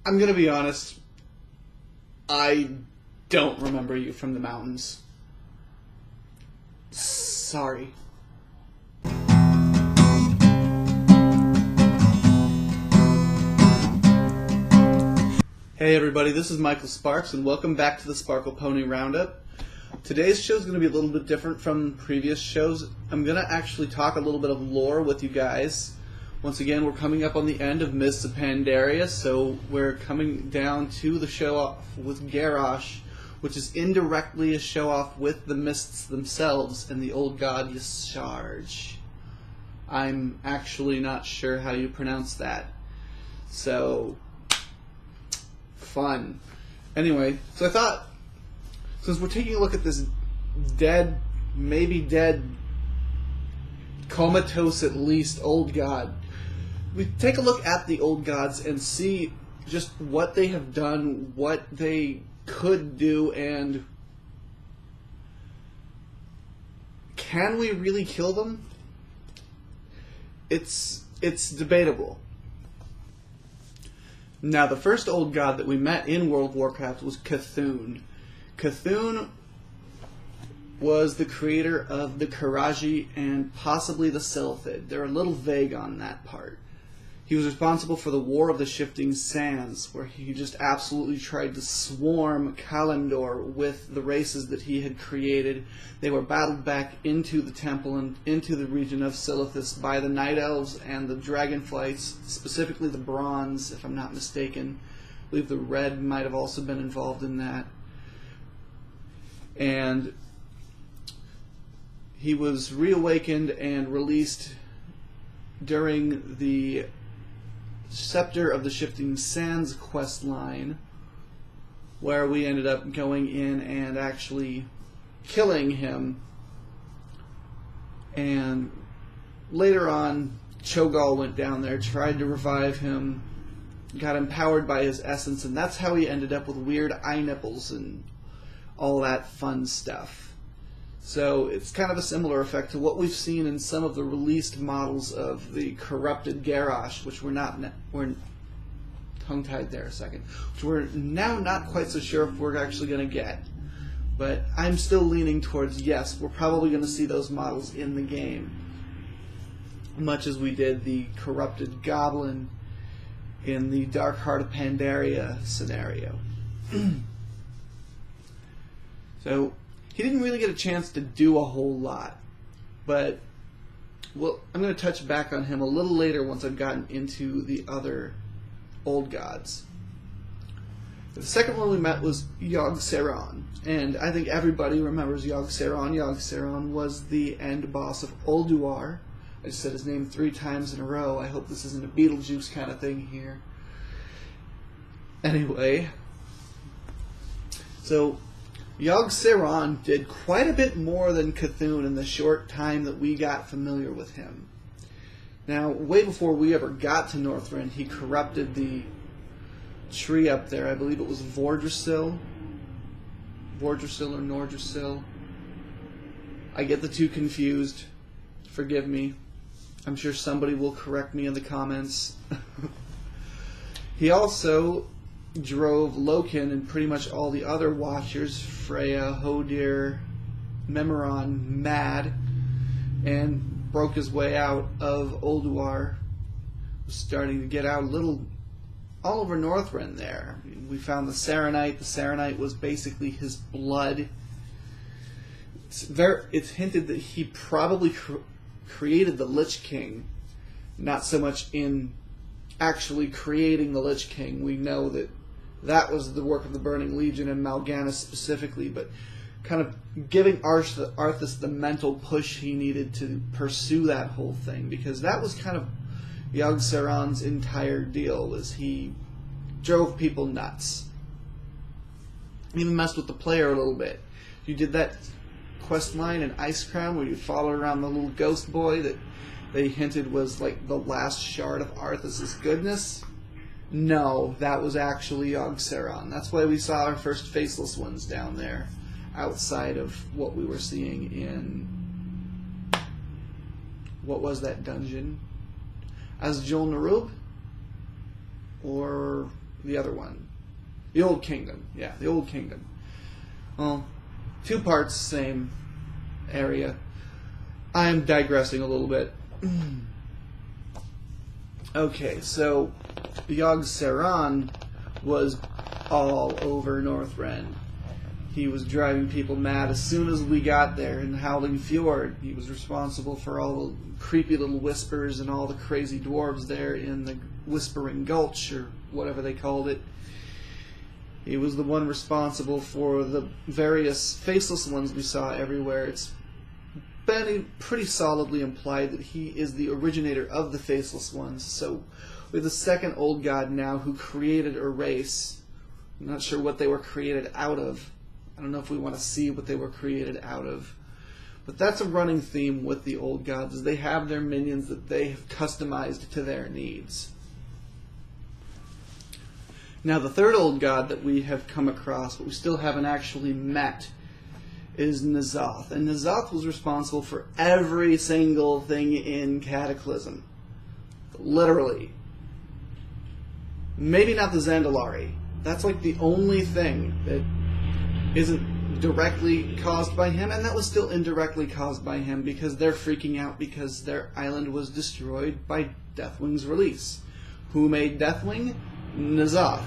I'm gonna be honest. I don't remember you from the mountains. Sorry. Hey everybody, this is Michael Sparks and welcome back to the Sparklepony Roundup. Today's show is going to be a little bit different from previous shows. I'm going to actually talk a little bit of lore with you guys. Once again, we're coming up on the end of Mists of Pandaria, so we're coming down to the show-off with Garrosh, which is indirectly a show-off with the Mists themselves and the old god Yogg-Saron. I'm actually not sure how you pronounce that. So, fun. Anyway, so I thought, since we're taking a look at this dead, maybe dead, comatose at least, old god, we take a look at the old gods and see just what they have done, what they could do, and can we really kill them? It's debatable. Now, the first old god that we met in World of Warcraft was Cthulhu. Cthulhu was the creator of the Karaji and possibly the Silphid. They're a little vague on that part. He was responsible for the War of the Shifting Sands, where he just absolutely tried to swarm Kalimdor with the races that he had created. They were battled back into the temple and into the region of Silithus by the Night Elves and the Dragonflights, specifically the Bronze, if I'm not mistaken. I believe the Red might have also been involved in that. And he was reawakened and released during the Scepter of the Shifting Sands quest line, where we ended up going in and actually killing him. And later on, Cho'Gall went down there, tried to revive him, got empowered by his essence, and that's how he ended up with weird eye nipples and all that fun stuff. So it's kind of a similar effect to what we've seen in some of the released models of the corrupted Garrosh, which we're tongue-tied there a second, which we're now not quite so sure if we're actually going to get. But I'm still leaning towards yes, we're probably going to see those models in the game, much as we did the corrupted Goblin in the Dark Heart of Pandaria scenario. So he didn't really get a chance to do a whole lot, but well, I'm going to touch back on him a little later once I've gotten into the other old gods. The second one we met was Yogg-Saron, and I think everybody remembers Yogg-Saron. Yogg-Saron was the end boss of Ulduar. I just said his name 3 times in a row. I hope this isn't a Beetlejuice kind of thing here. Anyway, so Yogg-Saron did quite a bit more than Cthulhu in the short time that we got familiar with him. Now, way before we ever got to Northrend, he corrupted the tree up there. I believe it was Vordrasil. Vordrasil or Nordrasil. I get the two confused. Forgive me. I'm sure somebody will correct me in the comments. He also drove Loken and pretty much all the other Watchers, Freya, Hodir, Memoron, mad, and broke his way out of Ulduar. Was starting to get out a little all over Northrend there. We found the Saronite. The Saronite was basically his blood. It's hinted that he probably created the Lich King, not so much in actually creating the Lich King. We know that that was the work of the Burning Legion and Mal'Ganis specifically, but kind of giving Arthas the mental push he needed to pursue that whole thing, because that was kind of Yogg-Saron's entire deal, was he drove people nuts. He even messed with the player a little bit. You did that quest line in Icecrown where you followed around the little ghost boy that they hinted was like the last shard of Arthas' goodness. No, that was actually Yogg-Saron. That's why we saw our first faceless ones down there, outside of what we were seeing in... what was that dungeon? Azjol Nerub? Or The other one. The Old Kingdom. Yeah, the Old Kingdom. Well, 2 parts, same area. I'm digressing a little bit. Okay, so Yogg-Saron was all over Northrend. He was driving people mad as soon as we got there in Howling Fjord. He was responsible for all the creepy little whispers and all the crazy dwarves there in the Whispering Gulch, or whatever they called it. He was the one responsible for the various faceless ones we saw everywhere. It's been pretty solidly implied that he is the originator of the faceless ones. So we have the second old god now who created a race. I'm not sure what they were created out of. I don't know if we want to see what they were created out of. But that's a running theme with the old gods, is they have their minions that they have customized to their needs. Now the third old god that we have come across, but we still haven't actually met, is N'Zoth. And N'Zoth was responsible for every single thing in Cataclysm. Literally. Maybe not the Zandalari. That's like the only thing that isn't directly caused by him, and that was still indirectly caused by him because they're freaking out because their island was destroyed by Deathwing's release. Who made Deathwing? N'Zoth.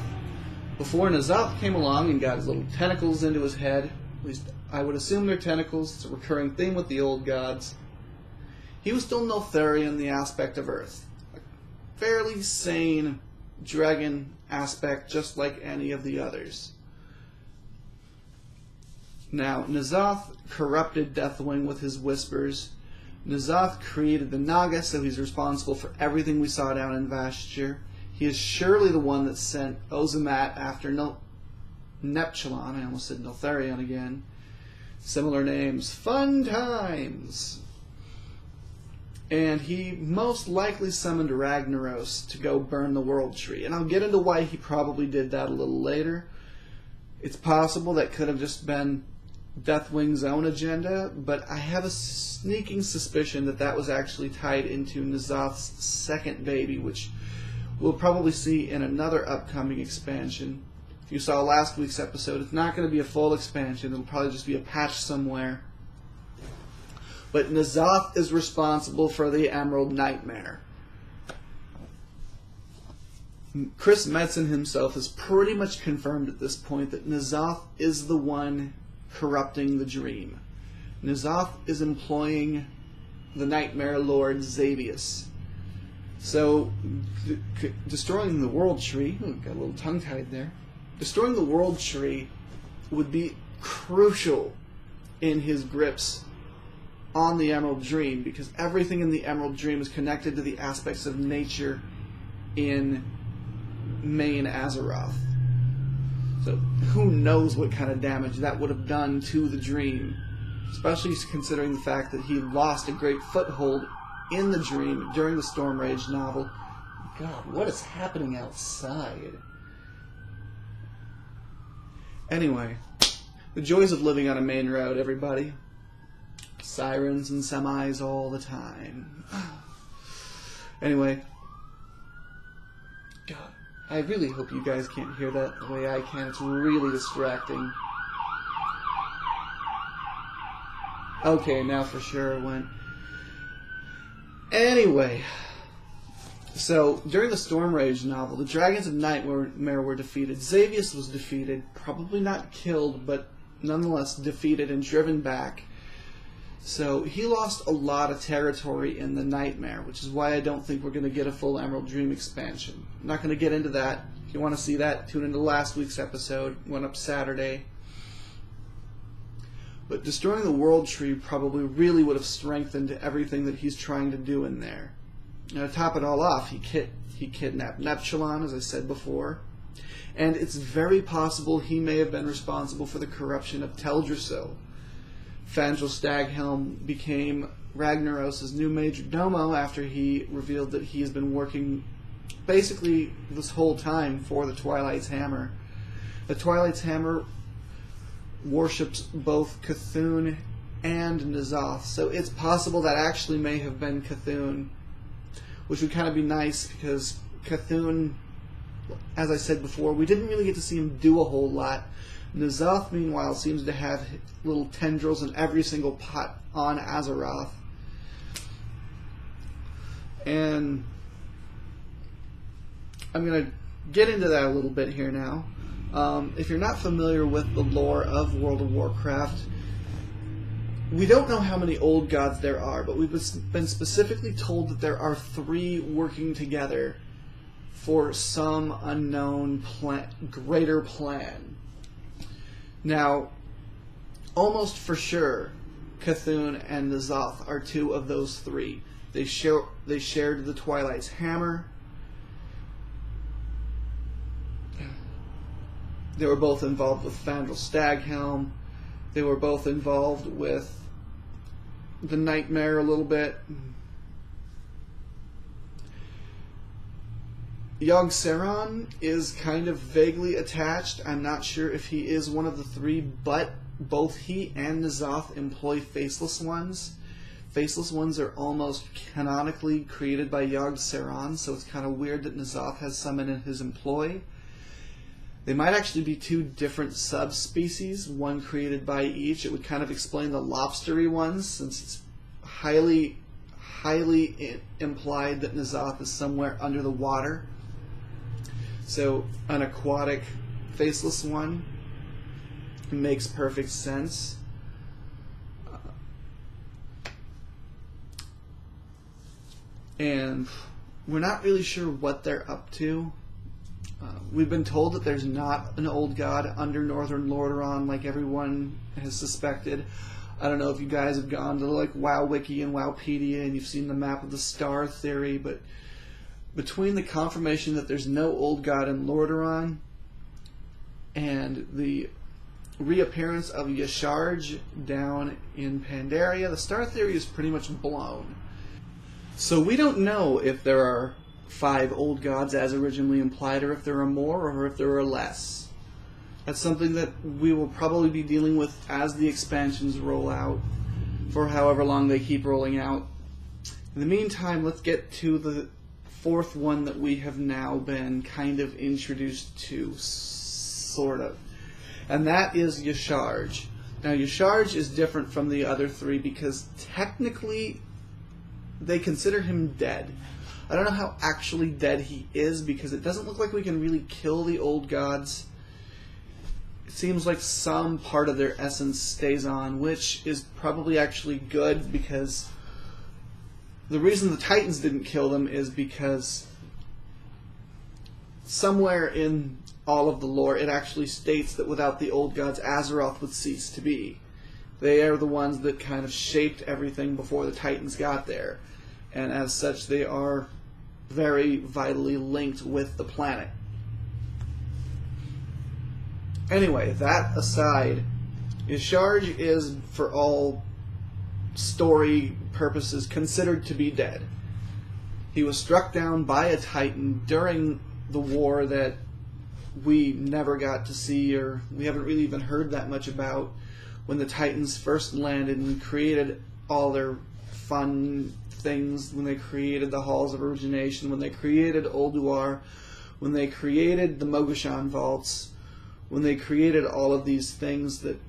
Before N'Zoth came along and got his little tentacles into his head, at least I would assume they're tentacles, it's a recurring theme with the old gods, he was still Notheri in the aspect of Earth. A fairly sane dragon aspect, just like any of the others. Now, N'Zoth corrupted Deathwing with his whispers. N'Zoth created the Naga, so he's responsible for everything we saw down in Vashtir. He is surely the one that sent Ozamat after Neptulon. I almost said Notherion again. Similar names. Fun times! And he most likely summoned Ragnaros to go burn the World Tree. And I'll get into why he probably did that a little later. It's possible that could have just been Deathwing's own agenda, but I have a sneaking suspicion that that was actually tied into N'Zoth's second baby, which we'll probably see in another upcoming expansion. If you saw last week's episode, it's not going to be a full expansion. It'll probably just be a patch somewhere. But N'Zoth is responsible for the Emerald Nightmare. Chris Metzen himself has pretty much confirmed at this point that N'Zoth is the one corrupting the dream. N'Zoth is employing the Nightmare Lord Xavius. So, destroying the World Tree, got a little tongue-tied there, destroying the World Tree would be crucial in his grips on the Emerald Dream, because everything in the Emerald Dream is connected to the aspects of nature in main Azeroth. So who knows what kind of damage that would have done to the dream, especially considering the fact that he lost a great foothold in the dream during the Storm Rage novel. God, what is happening outside? Anyway, the joys of living on a main road, everybody. Sirens and semis all the time. Anyway, God, I really hope you guys can't hear that the way I can. It's really distracting. Okay, now for sure it went. Anyway, so during the Storm Rage novel, the Dragons of Nightmare were defeated. Xavius was defeated, probably not killed, but nonetheless defeated and driven back. So he lost a lot of territory in the Nightmare, which is why I don't think we're going to get a full Emerald Dream expansion. I'm not going to get into that. If you want to see that, tune into last week's episode. It went up Saturday. But destroying the World Tree probably really would have strengthened everything that he's trying to do in there. Now, to top it all off, he kidnapped Neptulon, as I said before. And it's very possible he may have been responsible for the corruption of Teldrassil. Fandral Staghelm became Ragnaros' new major domo after he revealed that he has been working basically this whole time for the Twilight's Hammer. The Twilight's Hammer worships both Cthulhu and N'Zoth, so it's possible that actually may have been Cthulhu, which would kind of be nice because Cthulhu as I said before, we didn't really get to see him do a whole lot. N'Zoth, meanwhile, seems to have little tendrils in every single pot on Azeroth. And I'm going to get into that a little bit here now. If you're not familiar with the lore of World of Warcraft, we don't know how many old gods there are, but we've been specifically told that there are 3 working together for some unknown greater plan. Now, almost for sure, Cthulhu and N'Zoth are 2 of those 3. They shared the Twilight's Hammer. They were both involved with Fandral Staghelm. They were both involved with the Nightmare a little bit. Yogg-Saron is kind of vaguely attached. I'm not sure if he is one of the 3, but both he and N'Zoth employ Faceless Ones. Faceless Ones are almost canonically created by Yogg-Saron, so it's kind of weird that N'Zoth has some in his employ. They might actually be 2 different subspecies, one created by each. It would kind of explain the lobstery ones, since it's highly implied that N'Zoth is somewhere under the water. So an aquatic faceless one makes perfect sense. And we're not really sure what they're up to. We've been told that there's not an old god under Northern Lordaeron like everyone has suspected. I don't know if you guys have gone to like WoWWiki and Wowpedia and you've seen the map of the star theory, but between the confirmation that there's no old god in Lordaeron and the reappearance of Y'Sharj down in Pandaria, the star theory is pretty much blown. So we don't know if there are 5 old gods as originally implied, or if there are more, or if there are less. That's something that we will probably be dealing with as the expansions roll out, for however long they keep rolling out. In the meantime, let's get to the 4th one that we have now been kind of introduced to, sort of. And that is Y'Sharj. Now, Y'Sharj is different from the other 3 because technically they consider him dead. I don't know how actually dead he is, because it doesn't look like we can really kill the old gods. It seems like some part of their essence stays on, which is probably actually good, because the reason the Titans didn't kill them is because somewhere in all of the lore it actually states that without the old gods, Azeroth would cease to be. They are the ones that kind of shaped everything before the Titans got there. And as such, they are very vitally linked with the planet. Anyway, that aside, Y'Sharj is, for all story purposes, considered to be dead. He was struck down by a Titan during the war that we never got to see, or we haven't really even heard that much about, when the Titans first landed and created all their fun things, when they created the Halls of Origination, when they created Ulduar, when they created the Mogashan Vaults, when they created all of these things that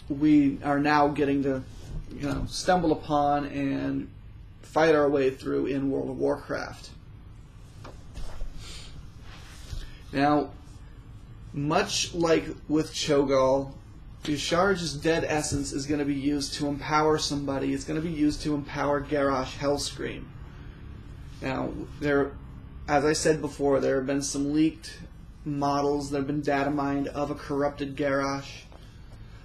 we are now getting to, stumble upon and fight our way through in World of Warcraft. Now, much like with Cho'Gall, Y'Sharj's dead essence is going to be used to empower somebody. It's going to be used to empower Garrosh Hellscream. Now, as I said before, there have been some leaked models that have been data mined of a corrupted Garrosh.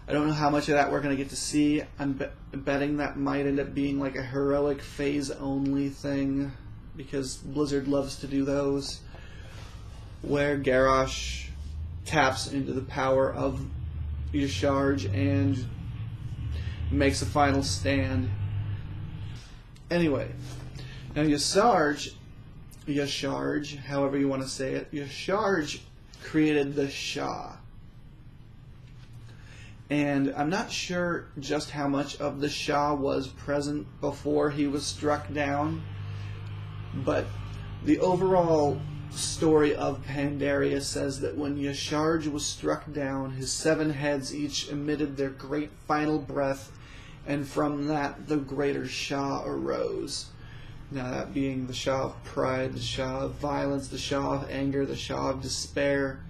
I don't know how much of that we're going to get to see. I'm betting that might end up being like a heroic phase-only thing, because Blizzard loves to do those, where Garrosh taps into the power of Y'Sharj and makes a final stand. Anyway, now Y'Sharj, however you want to say it, Y'Sharj created the Shah. And I'm not sure just how much of the Shah was present before he was struck down, but the overall story of Pandaria says that when Yasharj was struck down, his 7 heads each emitted their great final breath, and from that the greater Shah arose. Now that being the Shah of pride, the Shah of violence, the Shah of anger, the Shah of despair,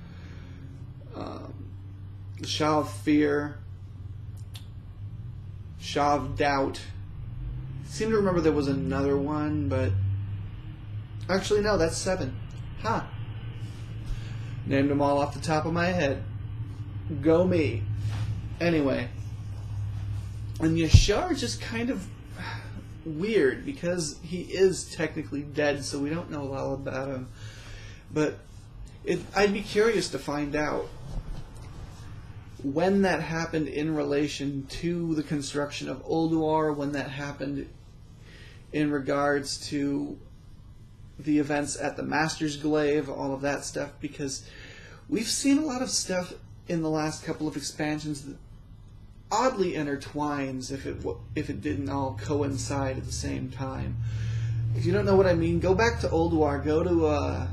the Shah of fear, Shah of doubt. I seem to remember there was another one, but actually no, that's 7. Huh. Named them all off the top of my head. Go me. Anyway. And Yashar is just kind of weird because he is technically dead, so we don't know a lot about him. But I'd be curious to find out when that happened in relation to the construction of Ulduar, when that happened in regards to the events at the Master's Glaive, all of that stuff, because we've seen a lot of stuff in the last couple of expansions that oddly intertwines if it didn't all coincide at the same time. If you don't know what I mean, go back to Ulduar, go to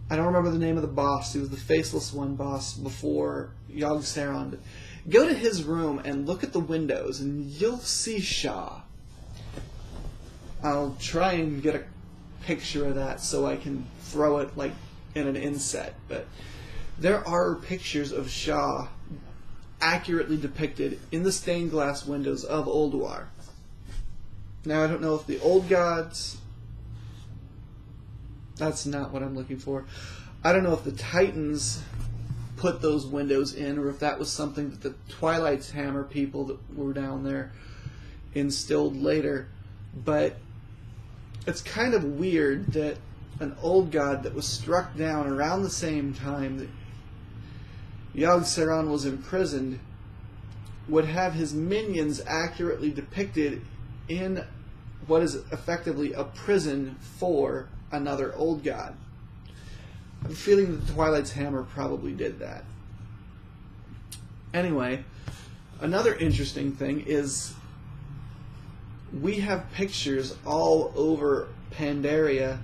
I don't remember the name of the boss. He was the faceless one boss before Yogg-Saron. But go to his room and look at the windows, and you'll see Shah. I'll try and get a picture of that so I can throw it like in an inset. But there are pictures of Shah accurately depicted in the stained glass windows of Ulduar. Now I don't know if the old gods... That's not what I'm looking for. I don't know if the Titans put those windows in, or if that was something that the Twilight's Hammer people that were down there instilled later. But it's kind of weird that an old god that was struck down around the same time that Yogg-Saron was imprisoned would have his minions accurately depicted in what is effectively a prison for another old god. I'm feeling that the Twilight's Hammer probably did that. Anyway, another interesting thing is we have pictures all over Pandaria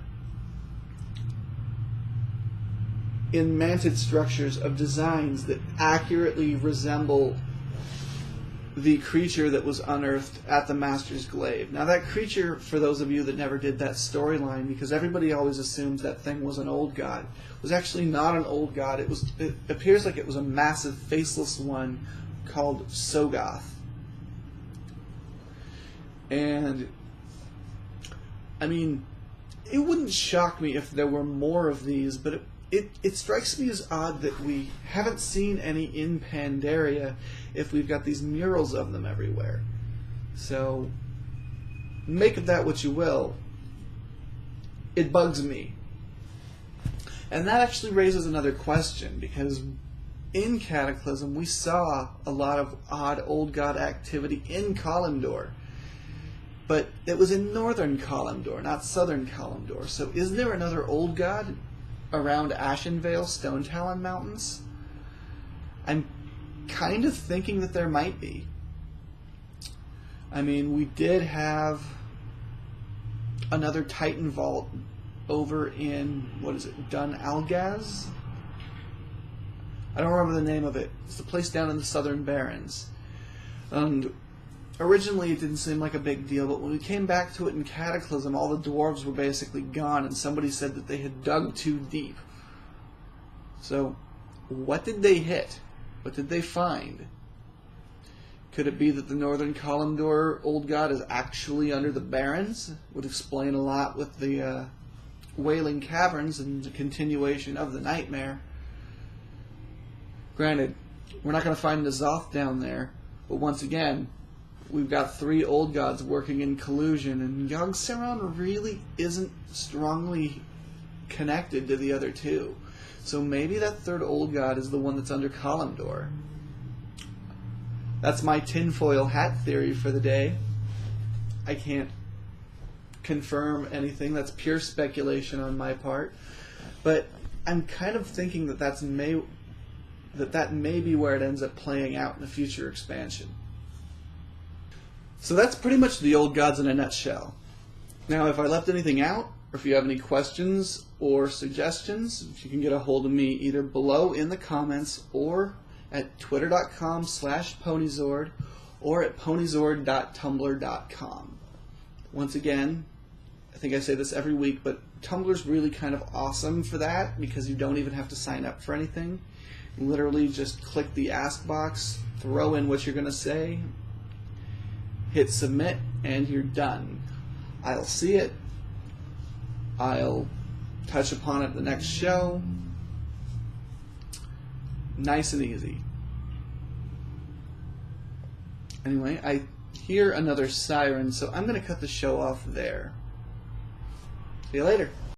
in manted structures of designs that accurately resemble the creature that was unearthed at the Master's Glaive. Now that creature, for those of you that never did that storyline, because everybody always assumes that thing was an old god, was actually not an old god. It appears like it was a massive faceless one called Sogoth. And I mean, it wouldn't shock me if there were more of these, but it strikes me as odd that we haven't seen any in Pandaria if we've got these murals of them everywhere. So, make of that what you will. It bugs me. And that actually raises another question, because in Cataclysm we saw a lot of odd old god activity in Kalimdor. But it was in northern Kalimdor, not southern Kalimdor. So is there another old god around Ashenvale, Stone Talon Mountains? I'm kind of thinking that there might be. I mean, we did have another Titan Vault over in, what is it, Dun Algaz? I don't remember the name of it. It's the place down in the Southern Barrens. And originally it didn't seem like a big deal, but when we came back to it in Cataclysm, all the dwarves were basically gone, and somebody said that they had dug too deep. So, what did they hit? What did they find? Could it be that the Northern Kalimdor old god is actually under the Barrens? Would explain a lot with the Wailing Caverns and the continuation of the Nightmare. Granted, we're not going to find N'Zoth down there, but once again, we've got 3 old gods working in collusion, and Yogg-Saron really isn't strongly connected to the other 2. So maybe that 3rd old god is the one that's under Kalimdor. That's my tinfoil hat theory for the day. I can't confirm anything. That's pure speculation on my part. But I'm kind of thinking that that may be where it ends up playing out in a future expansion. So that's pretty much the old gods in a nutshell. Now, if I left anything out, or if you have any questions or suggestions, you can get a hold of me either below in the comments or at twitter.com/ponyzord or at ponyzord.tumblr.com. Once again, I think I say this every week, but Tumblr's really kind of awesome for that because you don't even have to sign up for anything. You literally just click the ask box, throw in what you're going to say, hit submit, and you're done. I'll see it. I'll touch upon it the next show. Nice and easy. Anyway, I hear another siren, so I'm going to cut the show off there. See you later.